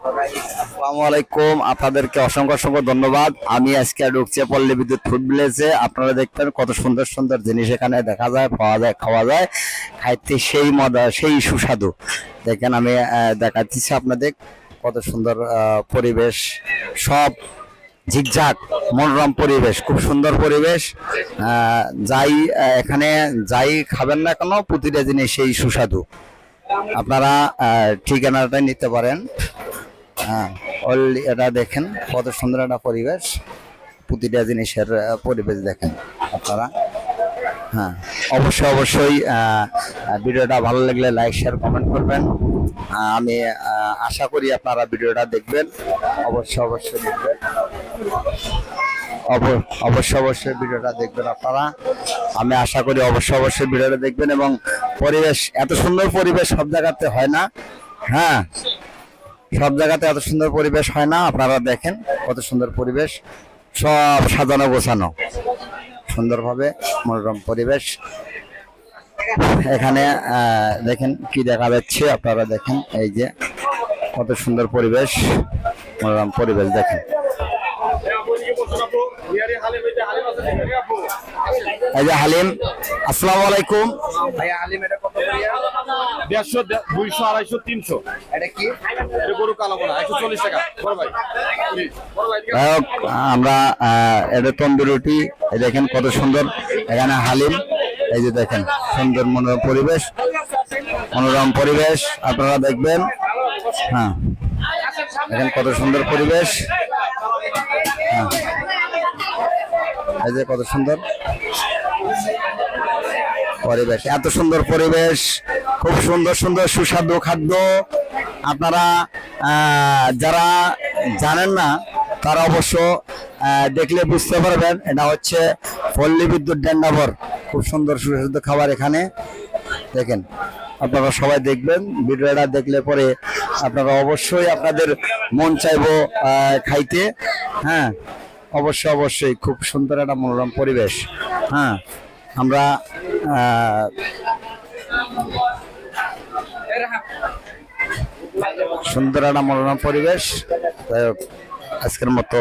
আসসালামু আলাইকুম, আপনাদেরকে অসংখ্য অসংখ্য ধন্যবাদ। আমি আজকে ঢুকছি পল্লী বিদ্যুৎ ফুড ভিলেজে। আপনারা দেখবেন কত সুন্দর সুন্দর জিনিস এখানে দেখা যায়, পাওয়া যায়, খাওয়া যায়। খাইতে সেই মজা, সেই সুস্বাদু। দেখেন আমি দেখাচ্ছি আপনাদের কত সুন্দর পরিবেশ, সব ঝিকঝাক মনোরম পরিবেশ, খুব সুন্দর পরিবেশ। যাই এখানে যাই খাবেন না কেন, প্রতিটা জিনিস সেই সুস্বাদু। আপনারা ঠিকানাটা নিতে পারেন। হ্যাঁ, এটা দেখেন কত সুন্দর একটা পরিবেশ, প্রতিটা জিনিসের পরিবেশ দেখেন আপনারা। হ্যাঁ, অবশ্যই অবশ্যই ভিডিওটা ভালো লাগলে লাইক শেয়ার কমেন্ট করবেন। আমি আশা করি আপনারা ভিডিওটা দেখবেন, অবশ্যই অবশ্যই দেখবেন, অবশ্যই অবশ্যই ভিডিওটা দেখবেন আপনারা। আমি আশা করি অবশ্যই অবশ্যই ভিডিওটা দেখবেন। এবং পরিবেশ, এত সুন্দর পরিবেশ সব জায়গাতে হয় না। হ্যাঁ, সব জায়গাতে এত সুন্দর পরিবেশ হয় না। আপনারা দেখেন কত সুন্দর পরিবেশ, সব সাজানো গোছানো সুন্দরভাবে, মনোরম পরিবেশ। এখানে দেখেন কি দেখা যাচ্ছে, আপনারা দেখেন এই যে কত সুন্দর পরিবেশ, মনোরম পরিবেশ দেখেন। এই যে হালিম, আসসালামু আলাইকুম ভাইয়া হালিম এটা কত করিয়া? 150, 200, 250, 300। এটা কি? এটা গরু কালো বোনা 140 টাকা। বড় ভাই, আমরা এটা তন্দুরি রুটি, এই দেখেন কত সুন্দর এখানে হালিম। এই যে দেখেন সুন্দর মনোরম পরিবেশ, মনোরম পরিবেশ আপনারা দেখবেন। হ্যাঁ, দেখেন কত সুন্দর পরিবেশ। হ্যাঁ, এই যে কত সুন্দর পরিবেশ, এত সুন্দর পরিবেশ, খুব সুন্দর সুন্দর সুস্বাদু খাদ্য। আপনারা যারা জানেন না তারা অবশ্য দেখলে বুঝতে পারবেন। এটা হচ্ছে পল্লী বিদ্যুৎ ডেন্ডাবর, খুব সুন্দর সুস্বাদু খাবার এখানে দেখেন। আপনারা সবাই দেখবেন, ভিডিওটা দেখলে পরে আপনারা অবশ্যই আপনাদের মন চাইবো খাইতে। হ্যাঁ, অবশ্যই অবশ্যই খুব সুন্দর একটা মনোরম পরিবেশ। হ্যাঁ, আমরা সুন্দর একটা মনোরম পরিবেশ। আজকের মতো